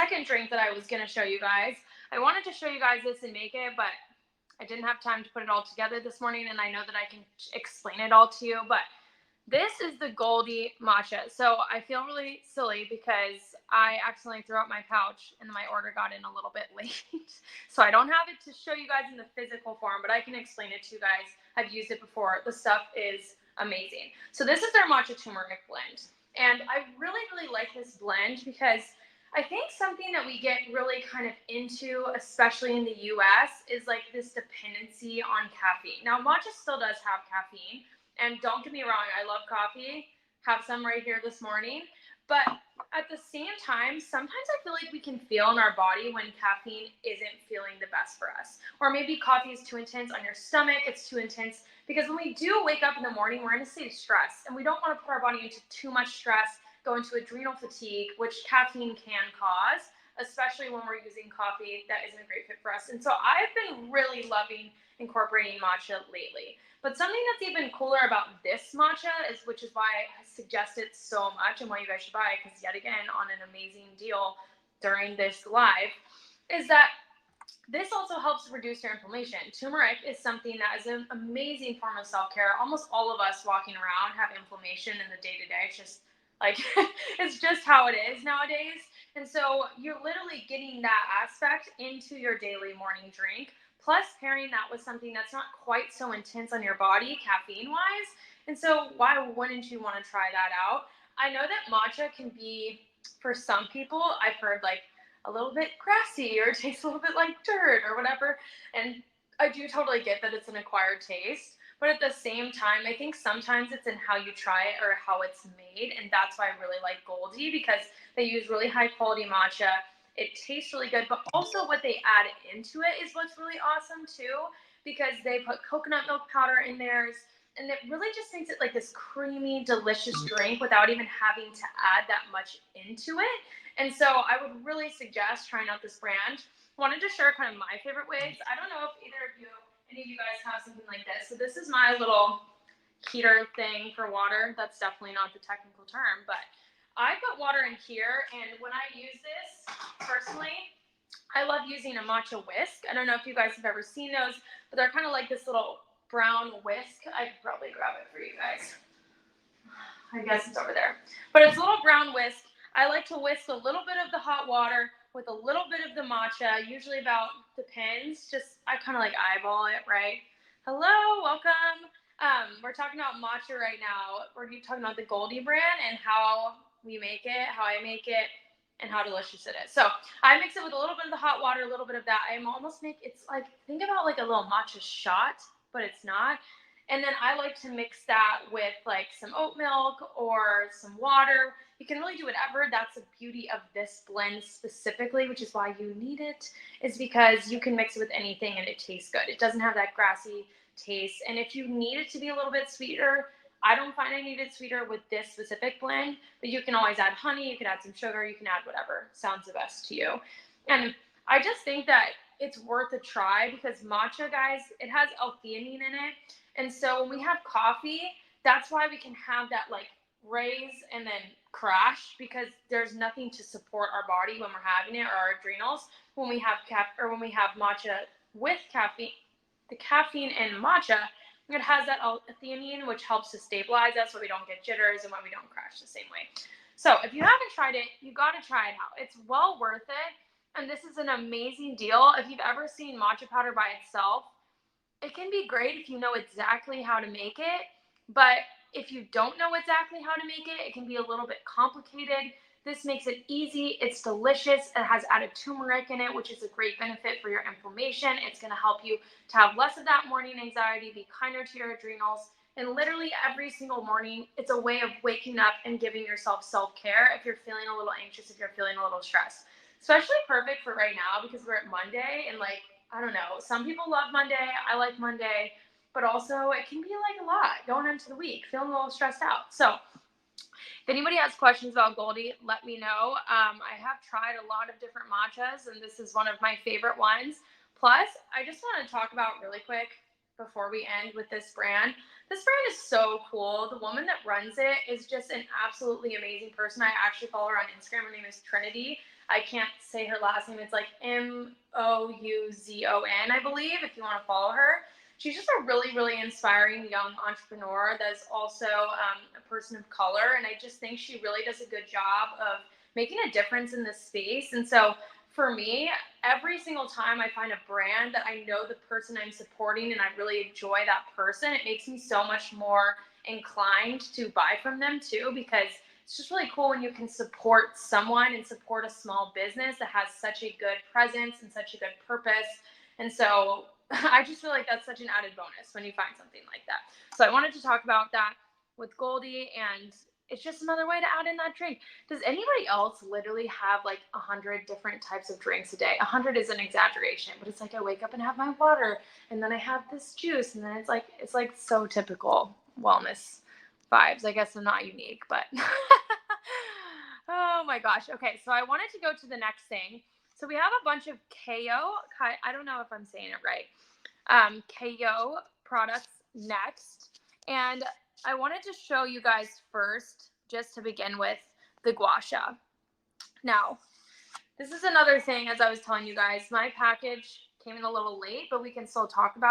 second drink that I was going to show you guys. I wanted to show you guys this and make it, but I didn't have time to put it all together this morning, and I know that I can explain it all to you, but this is the Golde matcha. So I feel really silly because I accidentally threw out my pouch and my order got in a little bit late. So I don't have it to show you guys in the physical form, but I can explain it to you guys. I've used it before. The stuff is amazing. So this is their matcha turmeric blend. And I really, really like this blend because I think something that we get really kind of into, especially in the US, is like this dependency on caffeine. Now, matcha still does have caffeine, and don't get me wrong, I love coffee. Have some right here this morning. But at the same time, sometimes I feel like we can feel in our body when caffeine isn't feeling the best for us. Or maybe coffee is too intense on your stomach, it's too intense. Because when we do wake up in the morning, we're in a state of stress, and we don't want to put our body into too much stress, go into adrenal fatigue, which caffeine can cause, especially when we're using coffee that isn't a great fit for us. And so I've been really loving incorporating matcha lately. But something that's even cooler about this matcha is, which is why I suggest it so much and why you guys should buy it, because yet again, on an amazing deal during this live, is that this also helps reduce your inflammation. Turmeric is something that is an amazing form of self-care. Almost all of us walking around have inflammation in the day-to-day. It's just like, it's just how it is nowadays. And so you're literally getting that aspect into your daily morning drink, plus pairing that with something that's not quite so intense on your body, caffeine-wise. And so why wouldn't you want to try that out? I know that matcha can be, for some people, I've heard like a little bit grassy or tastes a little bit like dirt or whatever. And I do totally get that it's an acquired taste. But at the same time, I think sometimes it's in how you try it or how it's made. And that's why I really like Golde, because they use really high quality matcha. It tastes really good, but also what they add into it is what's really awesome too, because they put coconut milk powder in theirs, and it really just makes it like this creamy, delicious drink without even having to add that much into it. And so I would really suggest trying out this brand. Wanted to share kind of my favorite ways. I don't know if any of you guys have something like this. So this is my little heater thing for water. That's definitely not the technical term, but I put water in here, and when I use this, personally, I love using a matcha whisk. I don't know if you guys have ever seen those, but they're kind of like this little brown whisk. I could probably grab it for you guys. I guess it's over there. But it's a little brown whisk. I like to whisk a little bit of the hot water with a little bit of the matcha, usually about, depends, just I kind of like eyeball it, right? Hello, welcome. We're talking about matcha right now. We're talking about the Golde brand and how we make it, how I make it, and how delicious it is. So I mix it with a little bit of the hot water, a little bit of that. It's like, think about like a little matcha shot, but it's not. And then I like to mix that with like some oat milk or some water. You can really do whatever. That's the beauty of this blend specifically, which is why you need it, is because you can mix it with anything and it tastes good. It doesn't have that grassy taste. And if you need it to be a little bit sweeter, I don't find I need it sweeter with this specific blend, but you can always add honey, you can add some sugar, you can add whatever sounds the best to you. And I just think that it's worth a try because matcha, guys, it has L-theanine in it. And so when we have coffee, that's why we can have that like raise and then crash, because there's nothing to support our body when we're having it, or our adrenals. When we have when we have matcha with caffeine, the caffeine in matcha, it has that L-theanine, which helps to stabilize us so we don't get jitters and why we don't crash the same way. So if you haven't tried it, you got to try it out. It's well worth it. And this is an amazing deal. If you've ever seen matcha powder by itself, it can be great if you know exactly how to make it. But if you don't know exactly how to make it, it can be a little bit complicated. This makes it easy. It's delicious. It has added turmeric in it, which is a great benefit for your inflammation. It's going to help you to have less of that morning anxiety, be kinder to your adrenals. And literally every single morning, it's a way of waking up and giving yourself self-care if you're feeling a little anxious, if you're feeling a little stressed. Especially perfect for right now because we're at Monday, and like, I don't know, some people love Monday. I like Monday, but also it can be like a lot going into the week, feeling a little stressed out. So if anybody has questions about Golde, let me know. I have tried a lot of different matchas, and this is one of my favorite ones. Plus, I just want to talk about really quick before we end with this brand. This brand is so cool. The woman that runs it is just an absolutely amazing person. I actually follow her on Instagram. Her name is Trinity. I can't say her last name. It's like Mouzon, I believe, if you want to follow her. She's just a really, really inspiring young entrepreneur that's also a person of color. And I just think she really does a good job of making a difference in this space. And so for me, every single time I find a brand that I know the person I'm supporting and I really enjoy that person, it makes me so much more inclined to buy from them too, because it's just really cool when you can support someone and support a small business that has such a good presence and such a good purpose. And so I just feel like that's such an added bonus when you find something like that. So I wanted to talk about that with Golde, and it's just another way to add in that drink. Does anybody else literally have like 100 different types of drinks a day? 100 is an exaggeration, but it's like I wake up and have my water, and then I have this juice, and then it's like so typical wellness vibes. I guess I'm not unique, but oh my gosh. Okay, so I wanted to go to the next thing. So we have a bunch of KO. I don't know if I'm saying it right. KO products next, and I wanted to show you guys first, just to begin with, the gua sha. Now, this is another thing, as I was telling you guys, my package came in a little late, but we can still talk about